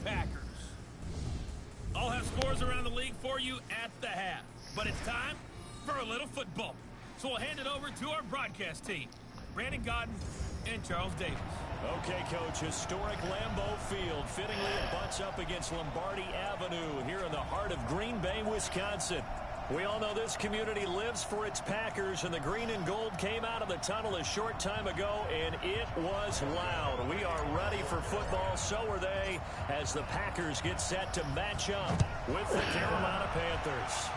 Packers. I'll have scores around the league for you at the half. But it's time for a little football. So we'll hand it over to our broadcast team, Brandon Godden and Charles Davis. Okay, Coach, historic Lambeau Field. Fittingly, it butts up against Lombardi Avenue here in the heart of Green Bay, Wisconsin. We all know this community lives for its Packers, and the green and gold came out of the tunnel a short time ago, and it was loud. We are ready for football, so are they, as the Packers get set to match up with the Carolina Panthers.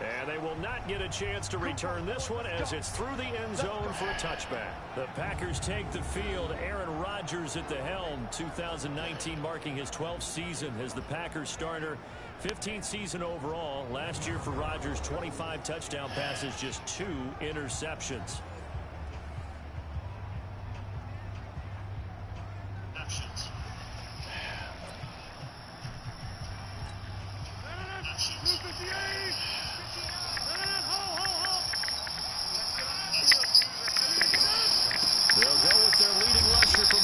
And they will not get a chance to return this one as it's through the end zone for a touchback. The Packers take the field. Aaron Rodgers at the helm. 2019 marking his 12th season as the Packers starter. 15th season overall. Last year for Rodgers, 25 touchdown passes, just 2 interceptions.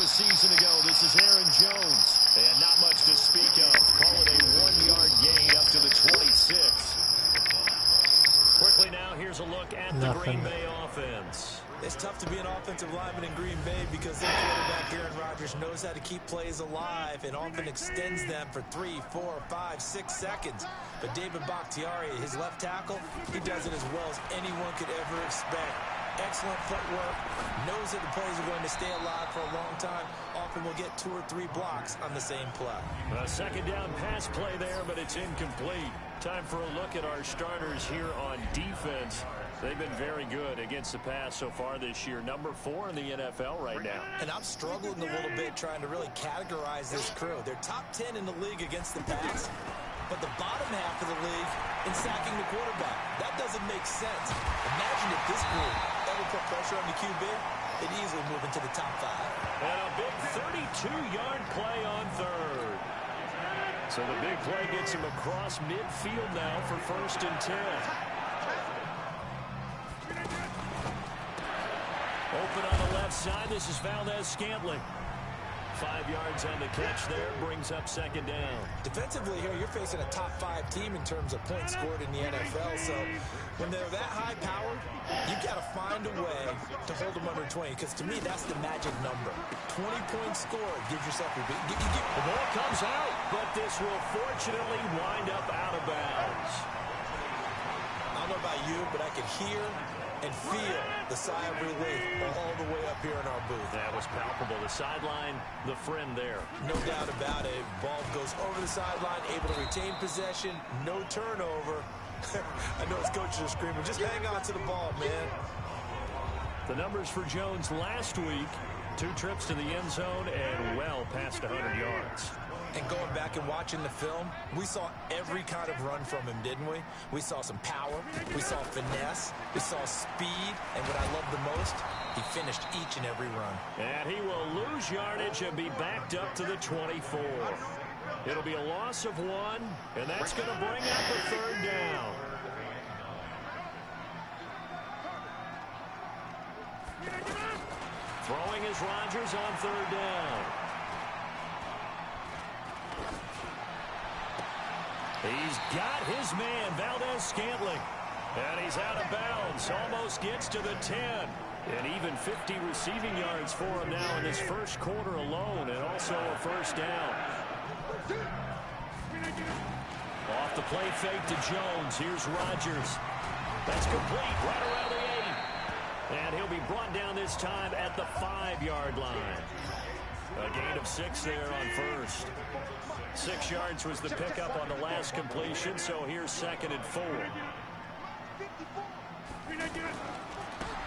Season ago, this is Aaron Jones, and not much to speak of. Call it a 1-yard gain up to the 26. Quickly now, here's a look at the Green Bay offense. It's tough to be an offensive lineman in Green Bay because their quarterback, Aaron Rodgers, knows how to keep plays alive and often extends them for 3, 4, 5, 6 seconds. But David Bakhtiari, his left tackle, he does it as well as anyone could ever expect. Excellent footwork, knows that the plays are going to stay alive for a long time. Often will get 2 or 3 blocks on the same play. A second down pass play there, but it's incomplete. Time for a look at our starters here on defense. They've been very good against the pass so far this year. Number 4 in the NFL right now. And I'm struggling a little bit trying to really categorize this crew. They're top 10 in the league against the pass, but the bottom half of the league in sacking the quarterback. That doesn't make sense. Imagine if this group ever put pressure on the QB, they'd easily move into the top 5. And a big 32-yard play on third. So the big play gets him across midfield now for 1st and 10. Open on the left side. This is Valdez-Scantling. 5 yards on the catch there, brings up 2nd down. Defensively here, you're facing a top 5 team in terms of points scored in the NFL. So when they're that high powered, you got to find a way to hold them under 20. Because to me, that's the magic number. 20 points scored gives yourself a big. The ball comes out, but this will fortunately wind up out of bounds. I don't know about you, but I could hear and feel the sigh of relief all the way up here in our booth. That was palpable. The sideline, the friend there. No doubt about it. Ball goes over the sideline, able to retain possession, no turnover. I know his coaches are screaming, just hang on to the ball, man. The numbers for Jones last week, 2 trips to the end zone and well past 100 yards. And going back and watching the film, we saw every kind of run from him, didn't we? We saw some power, we saw finesse, we saw speed, and what I love the most, he finished each and every run. And he will lose yardage and be backed up to the 24. It'll be a loss of 1, and that's going to bring up a 3rd down. Throwing is Rodgers on 3rd down. He's got his man, Valdez-Scantling. And he's out of bounds. Almost gets to the 10. And even 50 receiving yards for him now in this first quarter alone. And also a 1st down. Off the play fake to Jones. Here's Rodgers. That's complete right around the 8. And he'll be brought down this time at the 5-yard line. A gain of 6 there on 1st. 6 yards was the pickup on the last completion, so here's 2nd and 4.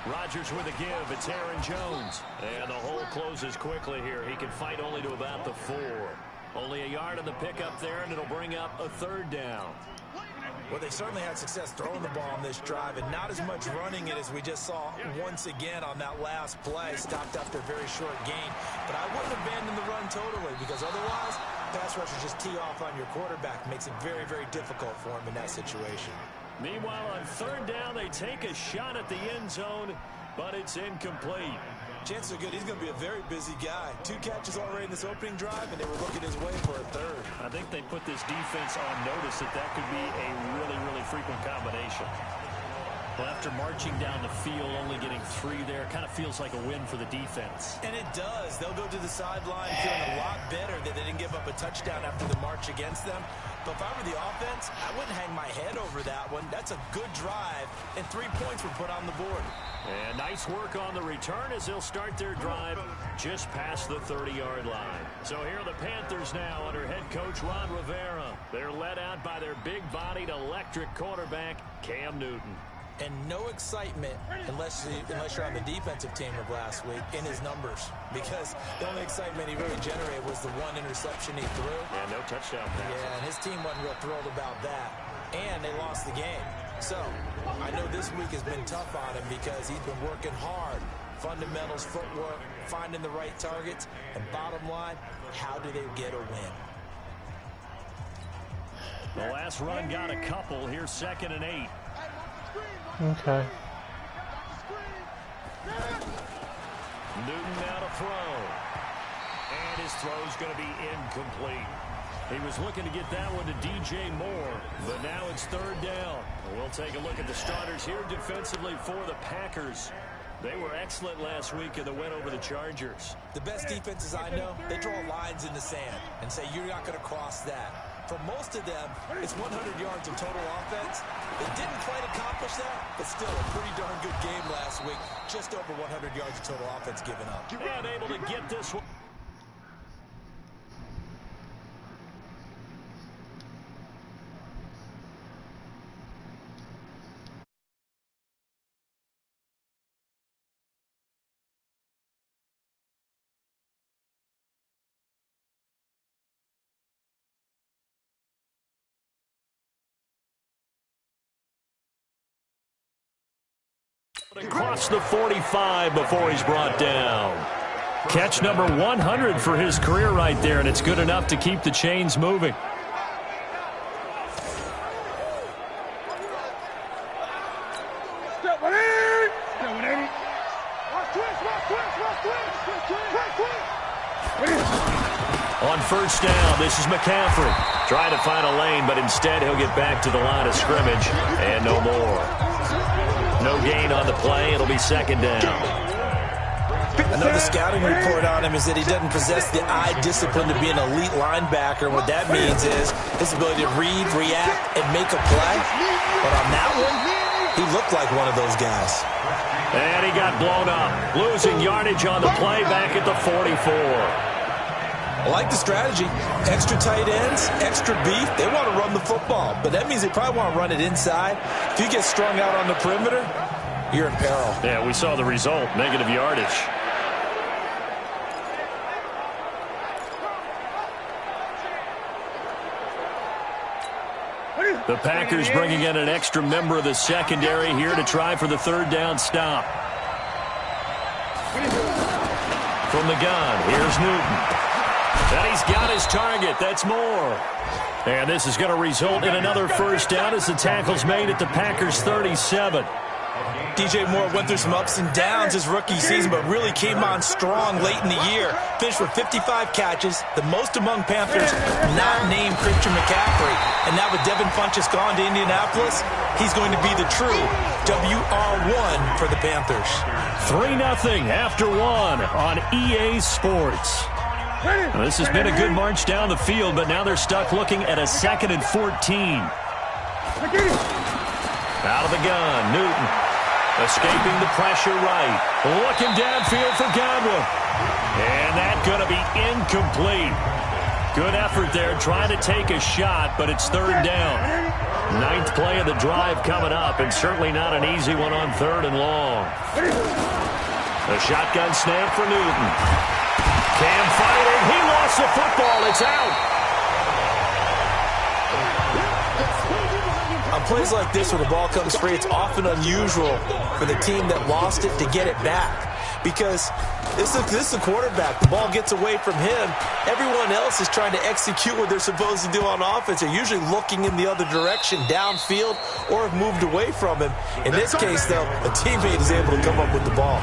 Rodgers with a give. It's Aaron Jones. And the hole closes quickly here. He can fight only to about the 4. Only a yard on the pickup there, and it'll bring up a 3rd down. Well, they certainly had success throwing the ball on this drive, and not as much running it as we just saw once again on that last play. Stopped after a very short gain. But I wouldn't abandon the run totally, because otherwise, pass rushers just tee off on your quarterback. Makes it very, very difficult for him in that situation. Meanwhile, on 3rd down, they take a shot at the end zone, but it's incomplete. Chances are good he's going to be a very busy guy. 2 catches already in this opening drive, and they were looking his way for a third. I think they put this defense on notice that could be a really, really frequent combination. Well, after marching down the field, only getting 3 there, kind of feels like a win for the defense. And it does. They'll go to the sideline feeling a lot better that they didn't give up a touchdown after the march against them. But if I were the offense, I wouldn't hang my head over that one. That's a good drive, and 3 points were put on the board. And nice work on the return as they'll start their drive just past the 30-yard line. So here are the Panthers now under head coach Ron Rivera. They're led out by their big-bodied electric quarterback, Cam Newton. And no excitement, unless you're on the defensive team of last week, in his numbers. Because the only excitement he really generated was the 1 interception he threw. Yeah, no touchdown pass. Yeah, and his team wasn't real thrilled about that. And they lost the game. So, I know this week has been tough on him because he's been working hard. Fundamentals, footwork, finding the right targets. And bottom line, how do they get a win? The last run got a couple. Here's 2nd and 8. Okay. Newton now to throw. And his throw's going to be incomplete. He was looking to get that one to DJ Moore, but now it's 3rd down. We'll take a look at the starters here defensively for the Packers. They were excellent last week in the win over the Chargers. The best defenses I know, they draw lines in the sand and say you're not going to cross that. For most of them, it's 100 yards of total offense. They didn't quite accomplish that, but still a pretty darn good game last week. Just over 100 yards of total offense given up. And able to get this one. Across the 45 before he's brought down. Catch number 100 for his career right there, and it's good enough to keep the chains moving. On 1st down, this is McCaffrey. Trying to find a lane, but instead he'll get back to the line of scrimmage, and no more. No gain on the play. It'll be 2nd down. I know the scouting report on him is that he doesn't possess the eye discipline to be an elite linebacker. What that means is his ability to read, react, and make a play. But on that one, he looked like one of those guys. And he got blown up. Losing yardage on the play back at the 44. I like the strategy. Extra tight ends, extra beef. They want to run the football, but that means they probably want to run it inside. If you get strung out on the perimeter, you're in peril. Yeah, we saw the result, negative yardage. The Packers bringing in an extra member of the secondary here to try for the 3rd down stop. From the gun, here's Newton. And he's got his target. That's Moore. And this is going to result in another 1st down as the tackle's made at the Packers' 37. DJ Moore went through some ups and downs his rookie season, but really came on strong late in the year. Finished with 55 catches, the most among Panthers not named Christian McCaffrey. And now with Devin Funchess gone to Indianapolis, he's going to be the true WR1 for the Panthers. 3-0 after 1 on EA Sports. Well, this has been a good march down the field, but now they're stuck looking at a 2nd and 14. Out of the gun, Newton. Escaping the pressure right. Looking downfield for Godwin. And that's going to be incomplete. Good effort there, trying to take a shot, but it's 3rd down. 9th play of the drive coming up, and certainly not an easy one on 3rd and long. The shotgun snap for Newton. Cam fighting. He lost the football. It's out. On plays like this where the ball comes free, it's often unusual for the team that lost it to get it back. Because this is a quarterback. The ball gets away from him. Everyone else is trying to execute what they're supposed to do on offense. They're usually looking in the other direction, downfield, or have moved away from him. In this case, though, a teammate is able to come up with the ball.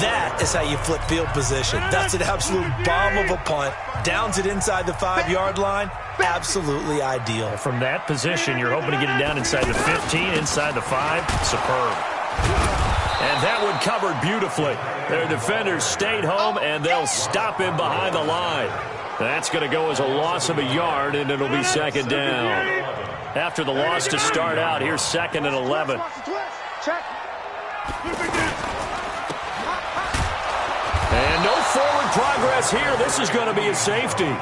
That is how you flip field position. That's an absolute bomb of a punt. Downs it inside the 5-yard line. Absolutely ideal. From that position, you're hoping to get it down inside the 15, inside the 5. Superb. And that one covered beautifully. Their defenders stayed home, and they'll stop him behind the line. That's going to go as a loss of a yard, and it'll be second down. After the loss to start out, here's 2nd and 11. And no forward progress here. This is going to be a safety.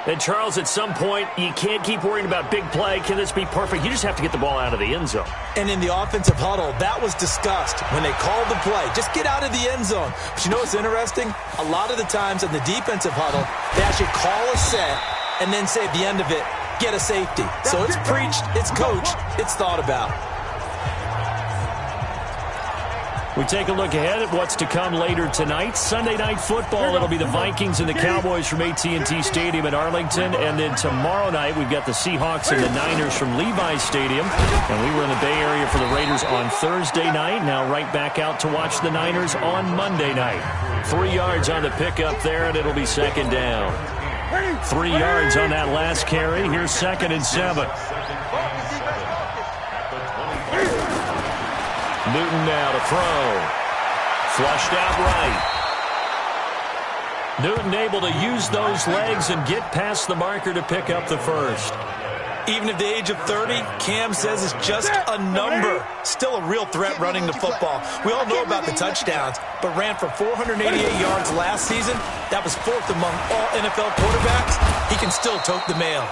And, Charles, at some point, you can't keep worrying about big play. Can this be perfect? You just have to get the ball out of the end zone. And in the offensive huddle, that was discussed when they called the play. Just get out of the end zone. But you know what's interesting? A lot of the times in the defensive huddle, they actually call a set and then say at the end of it, get a safety. So it's preached, it's coached, it's thought about. We take a look ahead at what's to come later tonight. Sunday Night Football, it'll be the Vikings and the Cowboys from AT&T Stadium in Arlington. And then tomorrow night, we've got the Seahawks and the Niners from Levi's Stadium. And we were in the Bay Area for the Raiders on Thursday night. Now right back out to watch the Niners on Monday night. 3 yards on the pickup there, and it'll be second down. 3 yards on that last carry. Here's 2nd and 7. Newton now to throw. Flushed out right. Newton able to use those legs and get past the marker to pick up the first. Even at the age of 30, Cam says it's just a number. Still a real threat running the football. We all know about the touchdowns, but ran for 488 yards last season. That was 4th among all NFL quarterbacks. He can still tote the mail.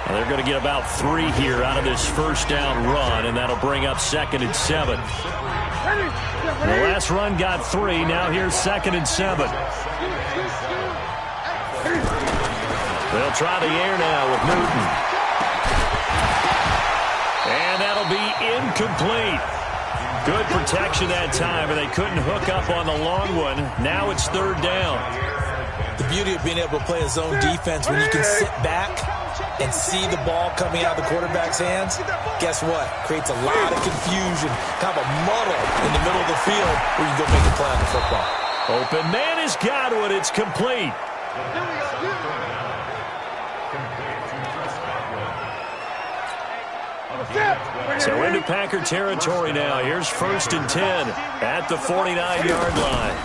Well, they're going to get about 3 here out of this first down run, and that'll bring up 2nd and 7. The last run got 3. Now here's 2nd and 7. They'll try the air now with Newton. And that'll be incomplete. Good protection that time, and they couldn't hook up on the long one. Now it's 3rd down. The beauty of being able to play a zone defense when you can sit back and see the ball coming out of the quarterback's hands, guess what? Creates a lot of confusion, kind of a muddle in the middle of the field where you go make a play on the football. Open man has got it. It's complete. So into Packer territory now. Here's 1st and 10 at the 49-yard line.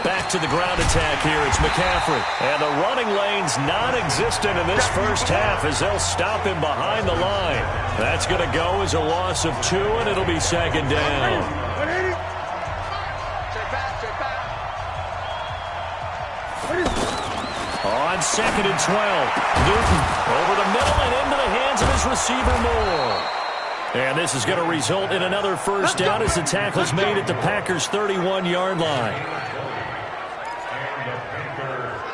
Back to the ground attack here. It's McCaffrey. And the running lane's non-existent in this first half as they'll stop him behind the line. That's going to go as a loss of 2, and it'll be second down. On 2nd and 12, Newton over the middle and into the hands of his receiver Moore. And this is going to result in another first down as the tackle's made at the Packers' 31-yard line.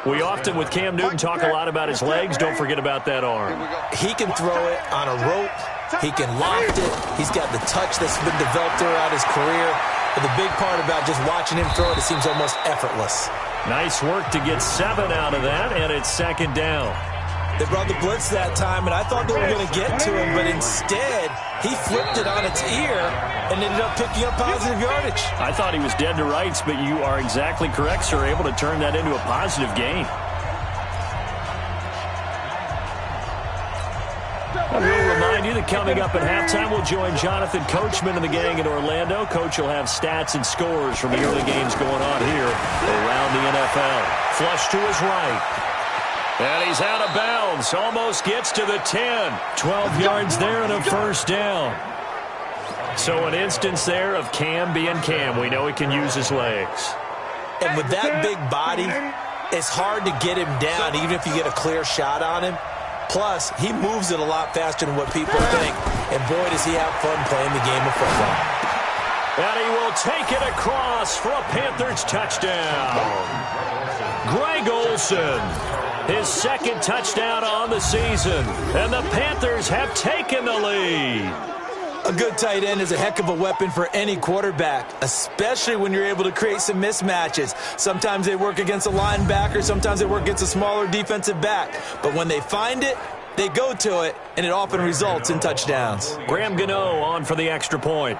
We often, with Cam Newton, talk a lot about his legs. Don't forget about that arm. He can throw it on a rope. He can loft it. He's got the touch that's been developed throughout his career. But the big part about just watching him throw it, it seems almost effortless. Nice work to get 7 out of that, and it's second down. They brought the blitz that time, and I thought they were going to get to him, but instead, he flipped it on its ear and ended up picking up positive yardage. I thought he was dead to rights, but you are exactly correct, sir, able to turn that into a positive gain. I will remind you that coming up at halftime, we'll join Jonathan Coachman and the gang in Orlando. Coach will have stats and scores from the early games going on here around the NFL. Flush to his right. And he's out of bounds. Almost gets to the 10. 12 yards there and a first down. So an instance there of Cam being Cam. We know he can use his legs. And with that big body, it's hard to get him down, even if you get a clear shot on him. Plus, he moves it a lot faster than what people think. And boy, does he have fun playing the game of football. And he will take it across for a Panthers touchdown. Greg Olsen, his 2nd touchdown on the season. And the Panthers have taken the lead. A good tight end is a heck of a weapon for any quarterback, especially when you're able to create some mismatches. Sometimes they work against a linebacker, sometimes they work against a smaller defensive back. But when they find it, they go to it, and it often results in touchdowns. Graham Gano on for the extra point.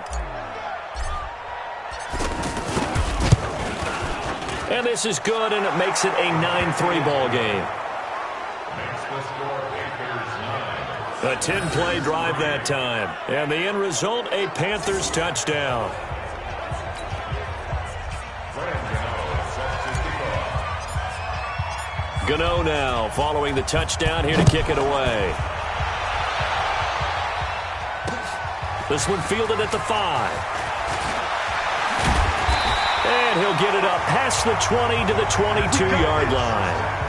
And this is good, and it makes it a 9-3 ball game. A 10-play drive that time. And the end result, a Panthers touchdown. Gano now following the touchdown here to kick it away. This one fielded at the 5. And he'll get it up past the 20 to the 22-yard line.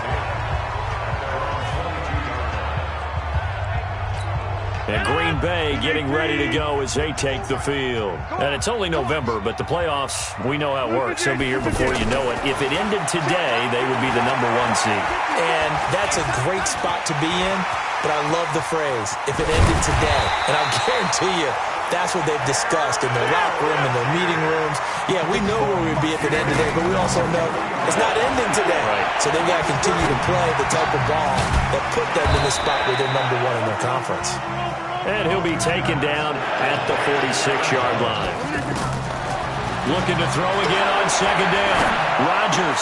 And Green Bay getting ready to go as they take the field. And it's only November, but the playoffs, we know how it works. They'll be here before you know it. If it ended today, they would be the number 1 seed. And that's a great spot to be in, but I love the phrase, if it ended today. And I'll guarantee you, that's what they've discussed in their locker room, in their meeting rooms. Yeah, we know where we'd be if it ended today, but we also know it's not ending today. Right. So they've got to continue to play the type of ball that put them in the spot where they're number 1 in their conference. And he'll be taken down at the 46-yard line. Looking to throw again on second down. Rodgers.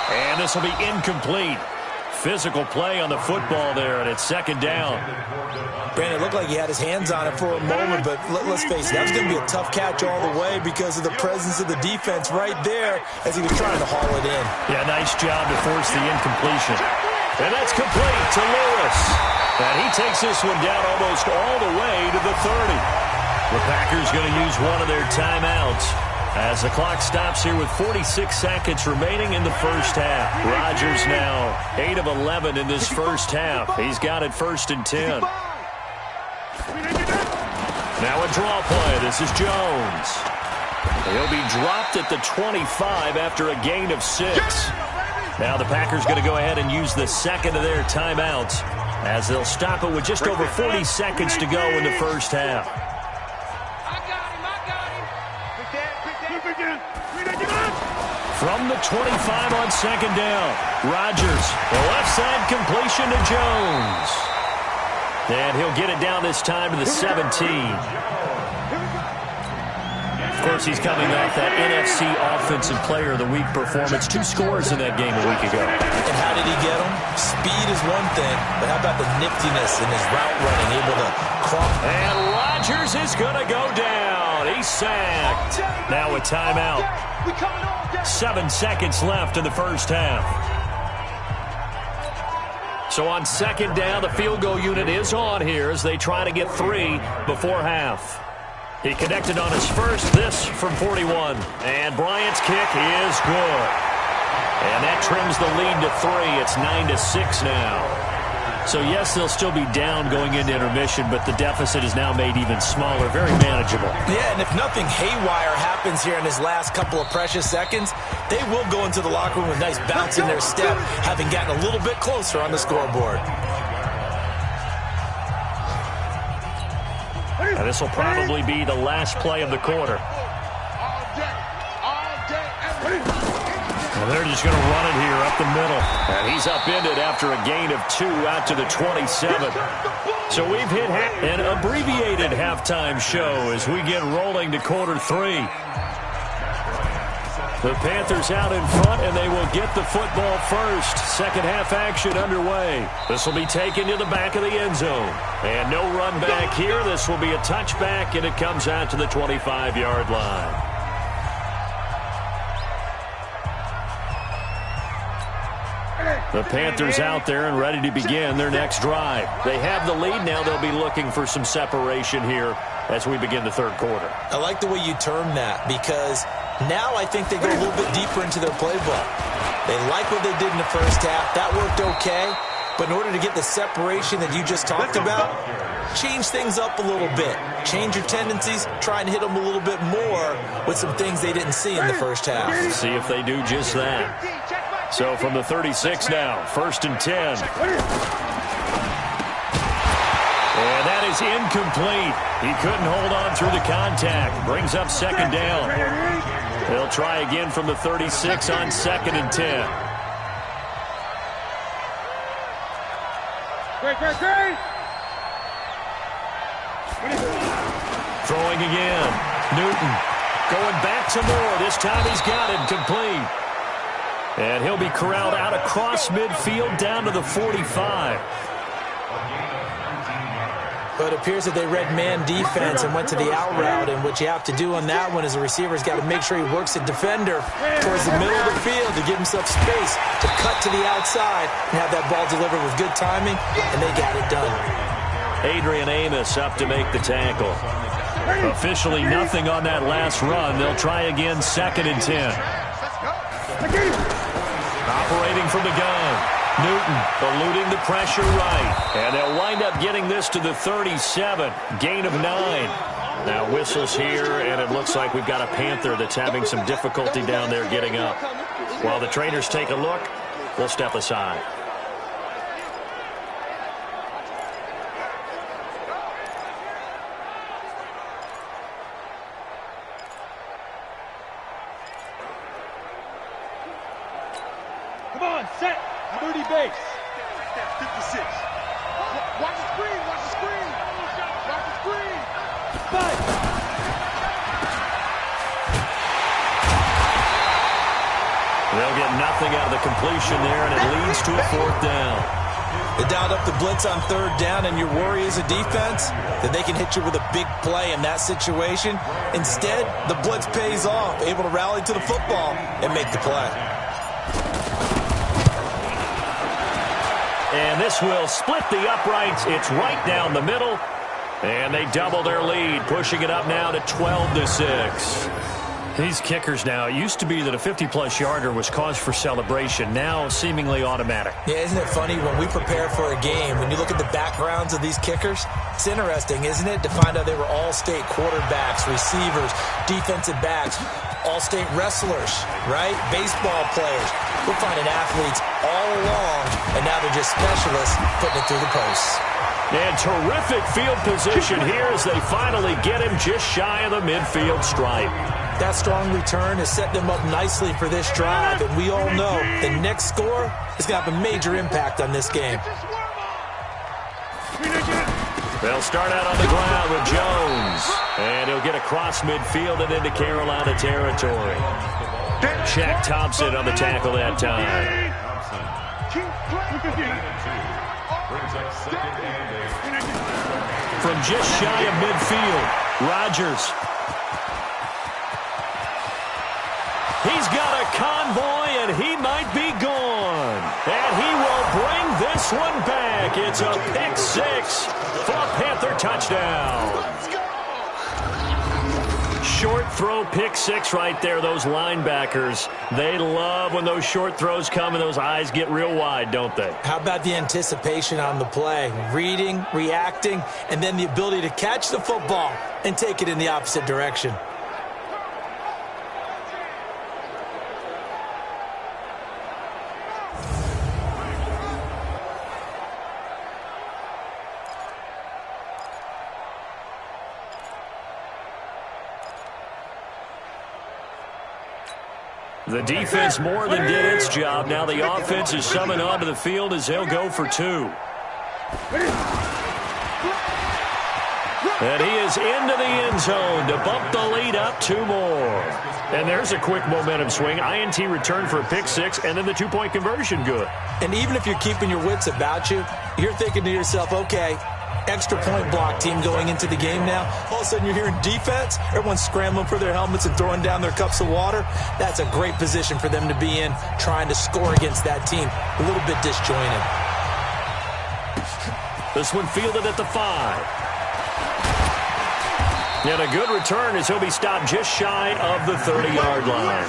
And this will be incomplete. Physical play on the football there, and it's second down. Brandon, it looked like he had his hands on it for a moment, but let's face it, that was going to be a tough catch all the way because of the presence of the defense right there as he was trying to haul it in. Yeah, nice job to force the incompletion. And that's complete to Lewis. And he takes this one down almost all the way to the 30. The Packers going to use one of their timeouts as the clock stops here with 46 seconds remaining in the first half. Rodgers now 8 of 11 in this first half. He's got it 1st and 10. Now a draw play. This is Jones. He'll be dropped at the 25 after a gain of 6. Now the Packers going to go ahead and use the second of their timeouts as they'll stop it with just over 40 seconds to go in the first half. From the 25 on second down, Rodgers, the left side completion to Jones. And he'll get it down this time to the 17. Of course, he's coming off that NFC Offensive Player of the Week performance. 2 scores in that game a week ago. And how did he get them? Speed is one thing, but how about the niftiness in his route running, able to crump? And Rodgers is going to go down. He's sacked. Now a timeout. 7 seconds left in the first half. So on second down, the field goal unit is on here as they try to get 3 before half. He connected on his first, this from 41. And Bryant's kick is good. And that trims the lead to 3. It's 9-6 now. So, yes, they'll still be down going into intermission, but the deficit is now made even smaller, very manageable. Yeah, and if nothing haywire happens here in his last couple of precious seconds, they will go into the locker room with nice bounce in their step, having gotten a little bit closer on the scoreboard. And this will probably be the last play of the quarter. And they're just going to run it here up the middle. And he's upended after a gain of 2 out to the 27. So we've hit an abbreviated halftime show as we get rolling to quarter 3. The Panthers out in front, and they will get the football first. Second half action underway. This will be taken to the back of the end zone. And no run back here. This will be a touchback, and it comes out to the 25-yard line. The Panthers out there and ready to begin their next drive. They have the lead. Now they'll be looking for some separation here as we begin the third quarter. I like the way you term that because now I think they go a little bit deeper into their playbook. They like what they did in the first half. That worked okay. But in order to get the separation that you just talked about, change things up a little bit. Change your tendencies. Try and hit them a little bit more with some things they didn't see in the first half. See if they do just that. So from the 36 now, 1st and 10. And that is incomplete. He couldn't hold on through the contact. Brings up second down. They'll try again from the 36 on 2nd and 10. Throwing again. Newton going back to Moore. This time he's got it complete. And he'll be corralled out across midfield down to the 45. But it appears that they read man defense and went to the out route, and what you have to do on that one is the receiver's got to make sure he works the defender towards the middle of the field to give himself space to cut to the outside and have that ball delivered with good timing, and they got it done. Adrian Amos up to make the tackle. Officially nothing on that last run. They'll try again, 2nd and 10. Operating from the gun. Newton eluding the pressure right. And they'll wind up getting this to the 37. Gain of 9. Now whistles here, and it looks like we've got a Panther that's having some difficulty down there getting up. While the trainers take a look, we'll step aside. Come on, set. 30 base. 56. Watch the screen. Watch the screen. Watch the screen. Fight. They'll get nothing out of the completion there, and it leads to a 4th down. They dialed up the blitz on 3rd down, and your worry as a defense that they can hit you with a big play in that situation. Instead, the blitz pays off, able to rally to the football and make the play. And this will split the uprights. It's right down the middle. And they double their lead, pushing it up now to 12-6. These kickers now, it used to be that a 50-plus yarder was cause for celebration. Now seemingly automatic. Yeah, isn't it funny when we prepare for a game, when you look at the backgrounds of these kickers, it's interesting, isn't it, to find out they were all-state quarterbacks, receivers, defensive backs, all-state wrestlers, right? Baseball players. We're finding athletes all along, and now they're just specialists putting it through the posts. And terrific field position here as they finally get him just shy of the midfield stripe. That strong return has set them up nicely for this drive, and we all know the next score is going to have a major impact on this game. They'll start out on the ground with Jones, and he'll get across midfield and into Carolina territory. Shaq Thompson on the tackle that time. From just shy of midfield, Rodgers. He's got a convoy, and he might be gone. And he will bring this one back. It's a pick 6 for a Panther touchdown. Short throw, pick 6 right there. Those linebackers, they love when those short throws come and those eyes get real wide, don't they? How about the anticipation on the play? Reading, reacting, and then the ability to catch the football and take it in the opposite direction. The defense more than did its job. Now the offense is summoned onto the field as they'll go for 2. And he is into the end zone to bump the lead up 2 more. And there's a quick momentum swing. INT return for a pick 6, and then the 2-point conversion good. And even if you're keeping your wits about you, you're thinking to yourself, okay, extra point block team going into the game now. All of a sudden you're hearing defense. Everyone's scrambling for their helmets and throwing down their cups of water. That's a great position for them to be in, trying to score against that team. A little bit disjointed. This one fielded at the 5. And a good return as he'll be stopped just shy of the 30-yard line.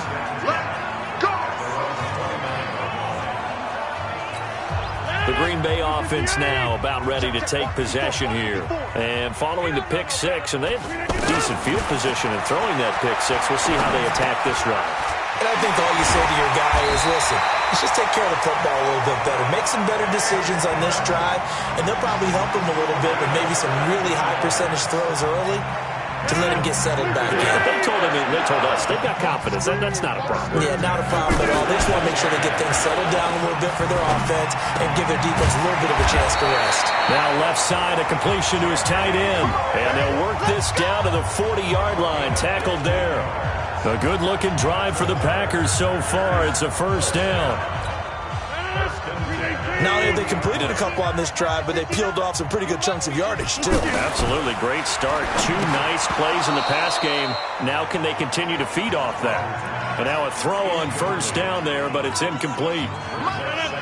The Green Bay offense now about ready to take possession here. And following the pick 6, and they have decent field position in throwing that pick 6. We'll see how they attack this drive. And I think all you say to your guy is, listen, let's just take care of the football a little bit better. Make some better decisions on this drive, and they'll probably help him a little bit with maybe some really high percentage throws early to let him get settled back in. They told us they've got confidence. That's not a problem. Yeah, not a problem at all. They just want to make sure they get things settled down a little bit for their offense and give their defense a little bit of a chance to rest. Now left side, a completion to his tight end. And they'll work this down to the 40-yard line. Tackled there. A good-looking drive for the Packers so far. It's a first down. Not only have they completed a couple on this drive, but they peeled off some pretty good chunks of yardage, too. Absolutely. Great start. 2 nice plays in the pass game. Now can they continue to feed off that? And now a throw on first down there, but it's incomplete.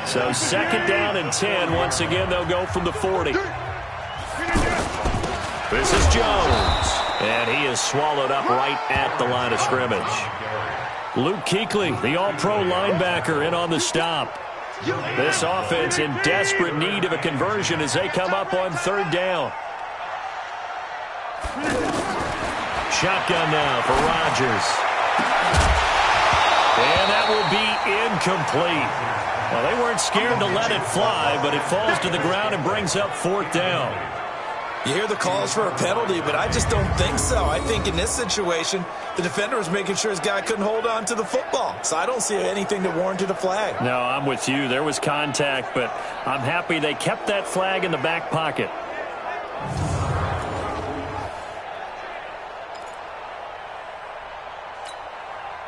So second down and 10. Once again, they'll go from the 40. This is Jones. And he is swallowed up right at the line of scrimmage. Luke Kuechly, the all-pro linebacker, in on the stop. This offense in desperate need of a conversion as they come up on third down. Shotgun now for Rodgers. And that will be incomplete. Well, they weren't scared to let it fly, but it falls to the ground and brings up fourth down. You hear the calls for a penalty, but I just don't think so. I think in this situation, the defender was making sure his guy couldn't hold on to the football. So I don't see anything that warranted a flag. No, I'm with you. There was contact, but I'm happy they kept that flag in the back pocket.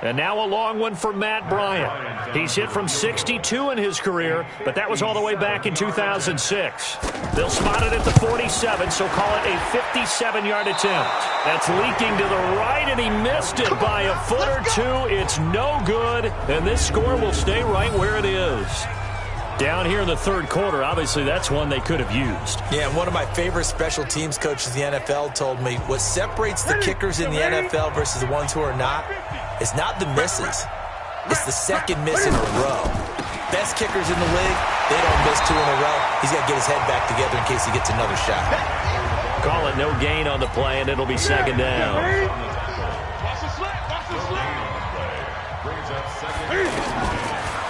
And now a long one for Matt Bryant. He's hit from 62 in his career, but that was all the way back in 2006. They'll spot it at the 47, so call it a 57-yard attempt. That's leaking to the right, and he missed it by a foot or two. It's no good, and this score will stay right where it is. Down here in the third quarter, obviously that's one they could have used. Yeah, and one of my favorite special teams coaches in the NFL told me what separates the kickers in the NFL versus the ones who are not is not the misses. It's the second miss in a row. Best kickers in the league, they don't miss 2 in a row. He's got to get his head back together in case he gets another shot. Call it no gain on the play, and it'll be second down.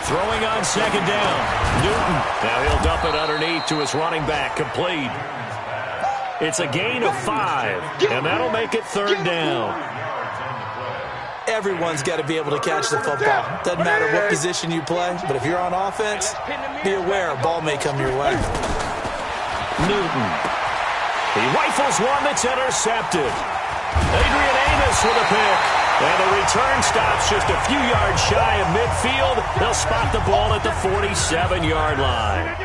Throwing on second down. Newton. Now he'll dump it underneath to his running back. Complete. It's a gain of 5, and that'll make it third down. Everyone's got to be able to catch the football. Doesn't matter what position you play, but if you're on offense, be aware a ball may come your way. Newton. He rifles one that's intercepted. Adrian Amos with a pick. And the return stops just a few yards shy of midfield. They'll spot the ball at the 47-yard line.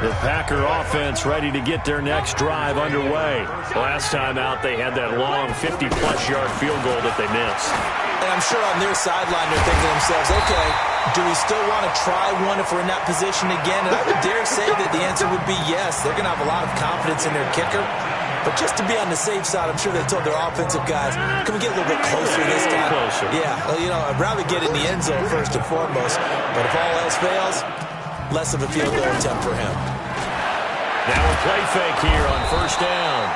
The Packer offense ready to get their next drive underway. Last time out, they had that long 50-plus yard field goal that they missed. And I'm sure on their sideline, they're thinking to themselves, okay, do we still want to try one if we're in that position again? And I would dare say that the answer would be yes. They're going to have a lot of confidence in their kicker. But just to be on the safe side, I'm sure they told their offensive guys, can we get a little bit closer this time? Closer. Yeah, well, you know, I'd rather get in the end zone first and foremost. But if all else fails, less of a field goal attempt for him. Now a play fake here on first down.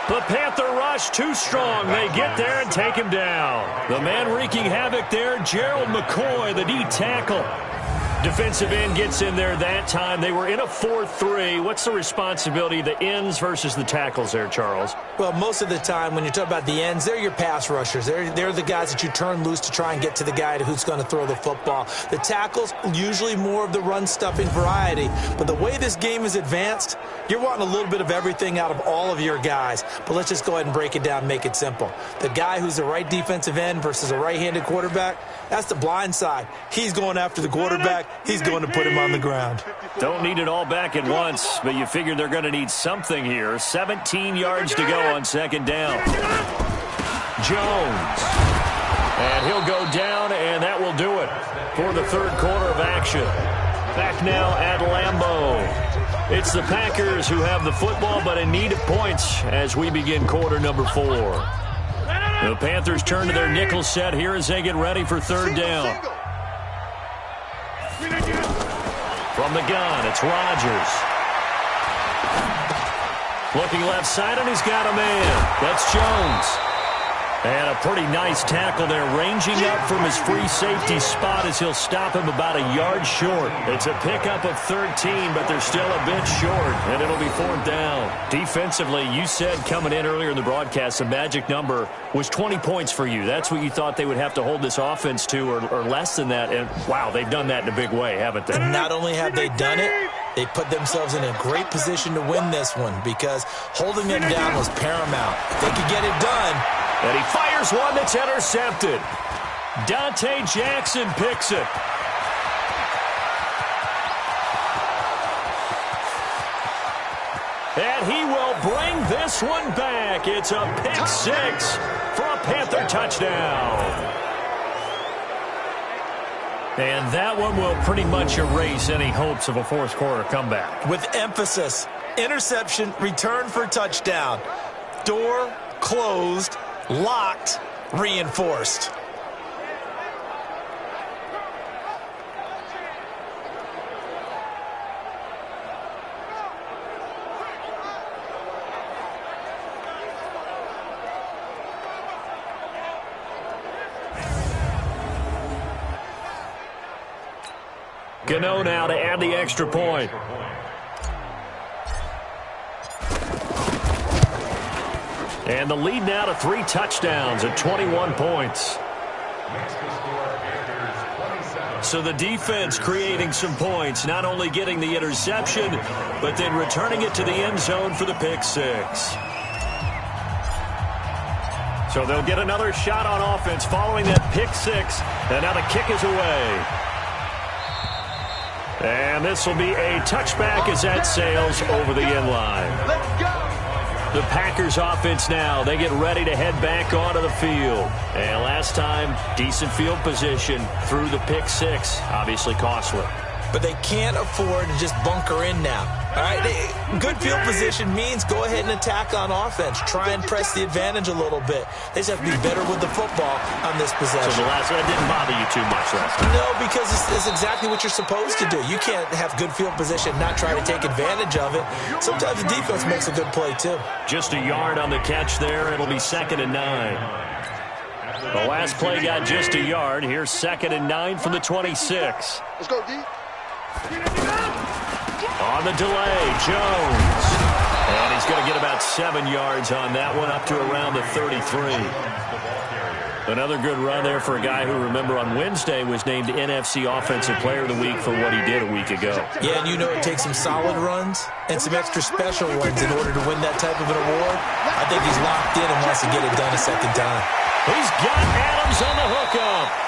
The Panther rush too strong. They get there and take him down. The man wreaking havoc there, Gerald McCoy, the D tackle. Defensive end gets in there that time. They were in a 4-3. What's the responsibility of the ends versus the tackles there, Charles? Well, most of the time when you talk about the ends, they're your pass rushers. They're the guys that you turn loose to try and get to the guy who's going to throw the football. The tackles, usually more of the run-stuffing variety. But the way this game is advanced, you're wanting a little bit of everything out of all of your guys. But let's just go ahead and break it down and make it simple. The guy who's the right defensive end versus a right-handed quarterback, that's the blind side. He's going after the quarterback. He's going to put him on the ground. Don't need it all back at once, but you figure they're going to need something here. 17 yards to go on second down. Jones. And he'll go down, and that will do it for the third quarter of action. Back now at Lambeau. It's the Packers who have the football, but in need of points as we begin quarter number 4. The Panthers turn to their nickel set here as they get ready for third down. From the gun, it's Rodgers. Looking left side, and he's got a man. That's Jones. And a pretty nice tackle there, ranging up from his free safety spot as he'll stop him about a yard short. It's a pickup of 13, but they're still a bit short, and it'll be fourth down. Defensively, you said coming in earlier in the broadcast, the magic number was 20 points for you. That's what you thought they would have to hold this offense to, or less than that. And, wow, they've done that in a big way, haven't they? And not only have they done it, they put themselves in a great position to win this one because holding them down was paramount. If they could get it done, And he fires one that's intercepted. Dante Jackson picks it. And he will bring this one back. It's a pick six for a Panther touchdown. And that one will pretty much erase any hopes of a fourth quarter comeback. With emphasis, interception, return for touchdown. Door closed, locked, reinforced. Gano now to add the extra point. And the lead now to 3 touchdowns at 21 points. So the defense creating some points, not only getting the interception, but then returning it to the end zone for the pick six. So they'll get another shot on offense following that pick six. And now the kick is away. And this will be a touchback as that sails over the end line. The Packers offense now, they get ready to head back onto the field. And last time, decent field position through the pick six, obviously costly. But they can't afford to just bunker in now. All right, good field position means go ahead and attack on offense. Try and press the advantage a little bit. They just have to be better with the football on this possession. So the last one didn't bother you too much last time? No, because it's exactly what you're supposed to do. You can't have good field position and not try to take advantage of it. Sometimes the defense makes a good play, too. Just a yard on the catch there. It'll be 2nd and 9. The last play got just a yard. Here's 2nd and 9 from the 26. Let's go, D. On the delay, Jones. And he's going to get about 7 yards on that one, up to around the 33. Another good run there for a guy who, remember, on Wednesday was named NFC Offensive Player of the Week for what he did a week ago. Yeah, and you know it takes some solid runs and some extra special ones in order to win that type of an award. I think he's locked in and wants to get it done a second time. He's got Adams on the hookup.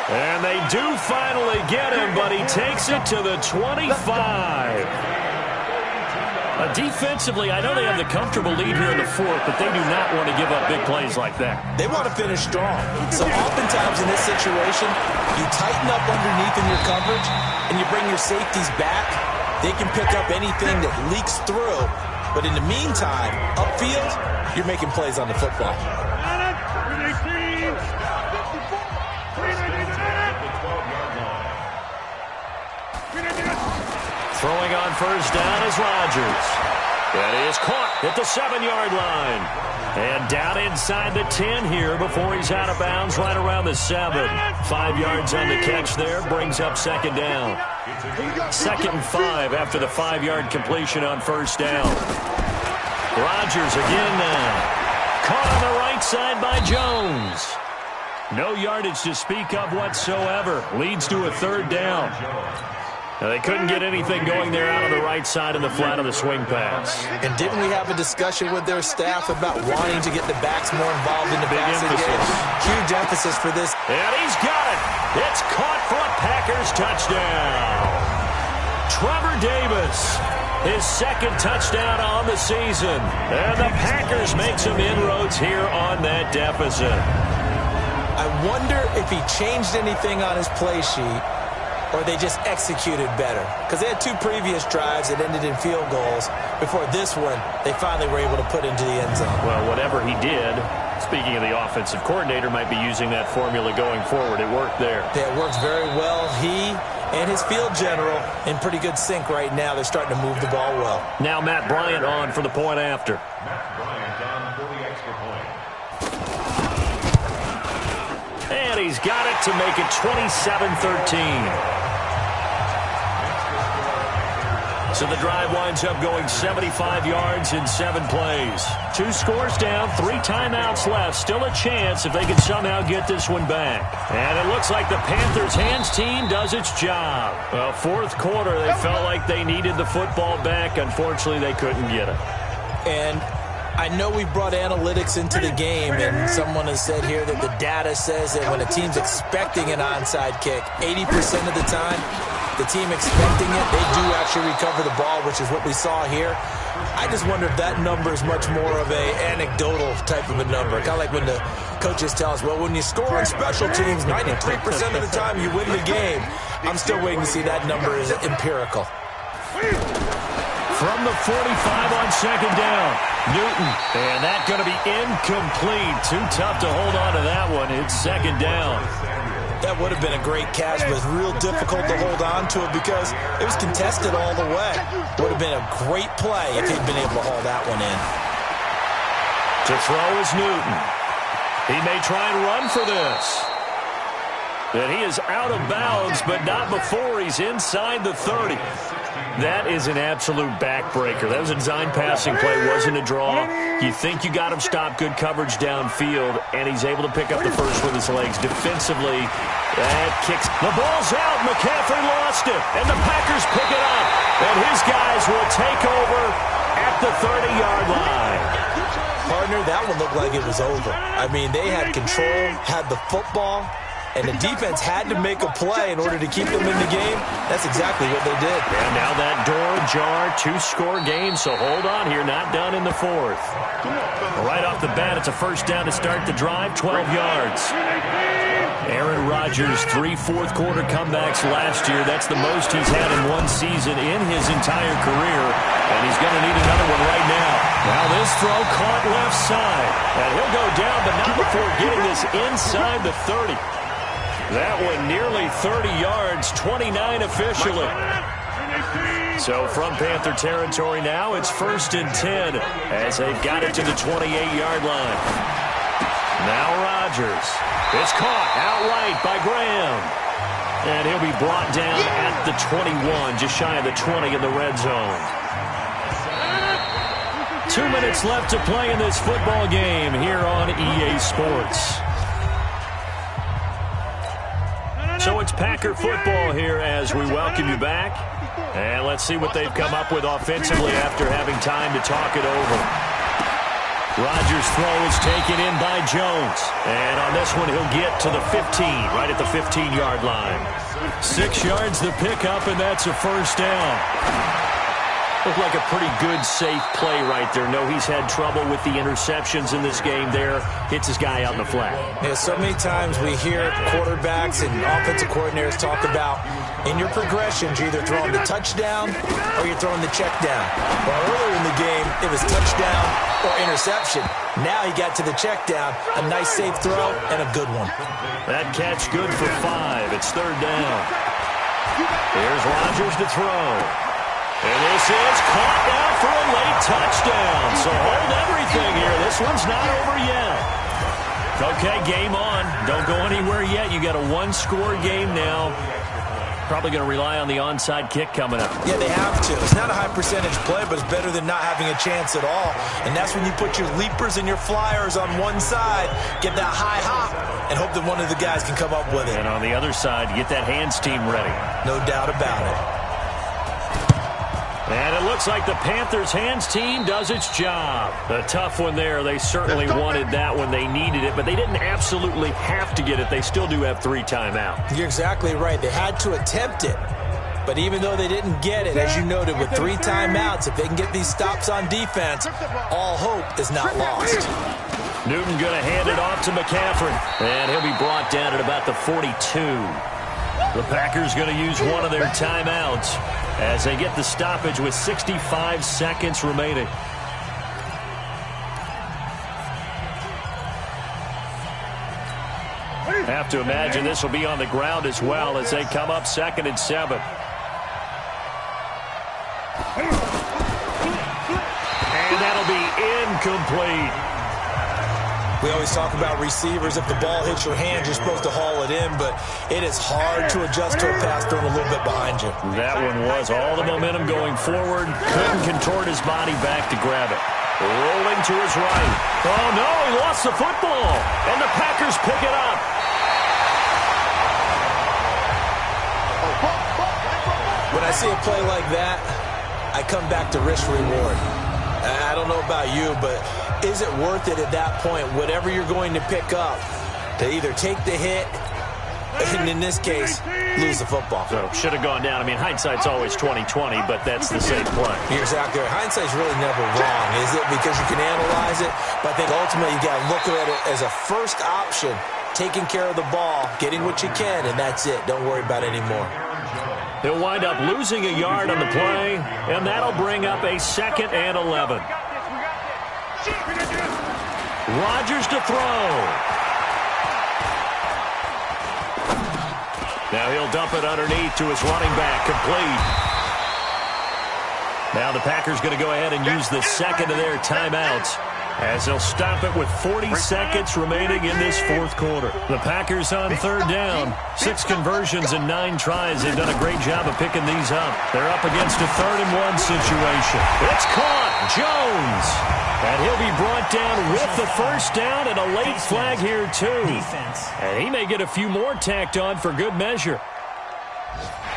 And they do finally get him, but he takes it to the 25. Defensively, I know they have the comfortable lead here in the fourth, but they do not want to give up big plays like that. They want to finish strong. So oftentimes in this situation, you tighten up underneath in your coverage, and you bring your safeties back. They can pick up anything that leaks through. But in the meantime, upfield, you're making plays on the football. Throwing on first down is Rodgers. And he is caught at the 7-yard line. And down inside the 10 here before he's out of bounds right around the 7. 5 yards on the catch there brings up 2nd down. 2nd and 5 after the 5-yard completion on first down. Rodgers again now. Caught on the right side by Jones. No yardage to speak of whatsoever. Leads to a 3rd down. Now, they couldn't get anything going there out on the right side in the flat of the swing pass. And didn't we have a discussion with their staff about wanting to get the backs more involved in the passing game? Huge emphasis for this. And he's got it. It's caught for a Packers touchdown. Trevor Davis, his 2nd touchdown on the season. And the Packers make some inroads here on that deficit. I wonder if he changed anything on his play sheet, or they just executed better. Because they had 2 previous drives that ended in field goals. Before this one, they finally were able to put into the end zone. Well, whatever he did, speaking of the offensive coordinator, might be using that formula going forward. It worked there. Yeah, it works very well. He and his field general in pretty good sync right now. They're starting to move the ball well. Now Matt Bryant on for the point after. Matt Bryant on for the extra point. And he's got it to make it 27-13. So the drive winds up going 75 yards in 7 plays. 2 scores down, 3 timeouts left. Still a chance if they can somehow get this one back. And it looks like the Panthers' hands team does its job. Well, 4th quarter, they felt like they needed the football back. Unfortunately, they couldn't get it. And I know we brought analytics into the game, and someone has said here that the data says that when a team's expecting an onside kick, 80% of the time, the team expecting it, they do actually recover the ball, which is what we saw here. I just wonder if that number is much more of a anecdotal type of a number. Kind of like when the coaches tell us, well, when you score on special teams, 93% of the time you win the game. I'm still waiting to see that number is empirical. From the 45 on second down, Newton. And that's going to be incomplete. Too tough to hold on to that one. It's second down. That would have been a great catch, but it's real difficult to hold on to it because it was contested all the way. Would have been a great play if he'd been able to haul that one in. To throw is Newton. He may try and run for this. And he is out of bounds, but not before he's inside the 30. That is an absolute backbreaker. That was a design passing play, wasn't a draw. You think you got him stopped, good coverage downfield, and he's able to pick up the first with his legs. Defensively, that kicks. The ball's out. McCaffrey lost it, and the Packers pick it up. And his guys will take over at the 30-yard line. Partner, that one looked like it was over. I mean, they had control, had the football, and the defense had to make a play in order to keep them in the game. That's exactly what they did. And now that door ajar, two-score game, so hold on here, not done in the fourth. Right off the bat, it's a first down to start the drive, 12 yards. Aaron Rodgers, 3 fourth-quarter comebacks last year. That's the most he's had in one season in his entire career, and he's going to need another one right now. Now this throw caught left side, and he'll go down, but not before getting this inside the 30. That one nearly 30 yards, 29 officially. So from Panther territory now, it's 1st and 10 as they've got it to the 28-yard line. Now Rodgers. It's caught outright by Graham. And he'll be brought down at the 21, just shy of the 20 in the red zone. 2 minutes left to play in this football game here on EA Sports. So it's Packer football here as we welcome you back. And let's see what they've come up with offensively after having time to talk it over. Rodgers' throw is taken in by Jones. And on this one, he'll get to the 15, right at the 15-yard line. 6 yards the pickup, and that's a first down. Looked like a pretty good, safe play right there. No, he's had trouble with the interceptions in this game there. Hits his guy out in the flat. Yeah, so many times we hear quarterbacks and offensive coordinators talk about in your progressions, you're either throwing the touchdown or you're throwing the check down. Well, earlier in the game, it was touchdown or interception. Now he got to the check down, a nice safe throw, and a good one. That catch good for 5. It's 3rd down. Here's Rodgers to throw. And this is caught now for a late touchdown. So hold everything here. This one's not over yet. Okay, game on. Don't go anywhere yet. You got a one-score game now. Probably going to rely on the onside kick coming up. Yeah, they have to. It's not a high percentage play, but it's better than not having a chance at all. And that's when you put your leapers and your flyers on one side, get that high hop, and hope that one of the guys can come up with it. And on the other side, get that hands team ready. No doubt about it. And it looks like the Panthers' hands team does its job. A tough one there. They certainly wanted that when they needed it, but they didn't absolutely have to get it. They still do have 3 timeouts. You're exactly right. They had to attempt it. But even though they didn't get it, as you noted, with 3 timeouts, if they can get these stops on defense, all hope is not lost. Newton going to hand it off to McCaffrey. And he'll be brought down at about the 42. The Packers going to use one of their timeouts as they get the stoppage with 65 seconds remaining. Have to imagine this will be on the ground as well as they come up 2nd and 7. And that'll be incomplete. We always talk about receivers. If the ball hits your hand, you're supposed to haul it in, but it is hard to adjust to a pass thrown a little bit behind you. That one was all the momentum going forward. Couldn't contort his body back to grab it. Rolling to his right. Oh, no, he lost the football. And the Packers pick it up. When I see a play like that, I come back to risk reward. I don't know about you, but is it worth it at that point, whatever you're going to pick up, to either take the hit, and in this case, lose the football? So should have gone down. I mean, hindsight's always 20/20, but that's the safe play. You're exactly right. Hindsight's really never wrong, is it? Because you can analyze it, but I think ultimately you got to look at it as a first option, taking care of the ball, getting what you can, and that's it. Don't worry about it anymore. He'll wind up losing a yard on the play, and that'll bring up a 2nd and 11. Rodgers to throw. Now he'll dump it underneath to his running back, complete. Now the Packers going to go ahead and use the second of their timeouts, as they'll stop it with 40 seconds remaining in this 4th quarter. The Packers on 3rd down. 6 conversions and 9 tries. They've done a great job of picking these up. They're up against a 3rd and 1 situation. It's caught. Jones. And he'll be brought down with the first down, and a late flag here too. And he may get a few more tacked on for good measure.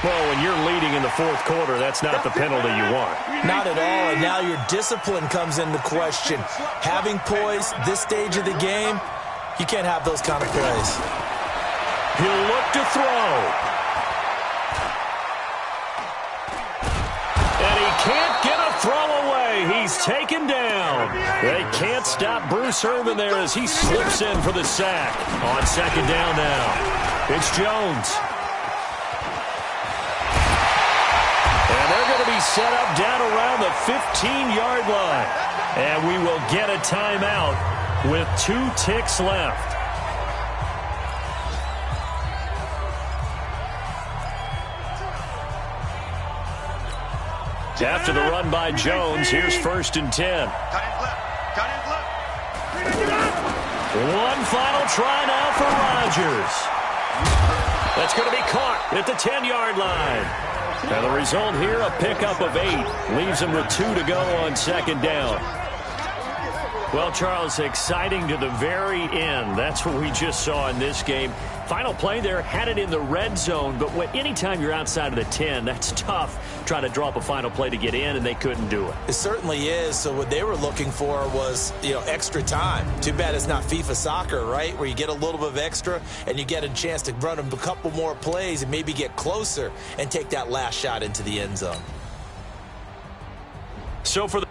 Well, when you're leading in the 4th quarter, that's not the penalty you want. Not at all, and now your discipline comes into question. Having poise this stage of the game, you can't have those kind of plays. He'll look to throw. And he can't get a throw away. He's taken down. They can't stop Bruce Irvin there as he slips in for the sack. On 2nd down now, it's Jones. To be set up down around the 15-yard line. And we will get a timeout with 2 ticks left. After the run by Jones, here's 1st and 10. One final try now for Rodgers. That's going to be caught at the 10-yard line. And the result here, a pickup of 8. Leaves him with 2 to go on 2nd down. Well, Charles, exciting to the very end. That's what we just saw in this game. Final play there, had it in the red zone, but anytime you're outside of the 10, that's tough. Trying to draw up a final play to get in, and they couldn't do it. It certainly is. So what they were looking for was, extra time. Too bad it's not FIFA soccer, right, where you get a little bit of extra and you get a chance to run a couple more plays and maybe get closer and take that last shot into the end zone. So for the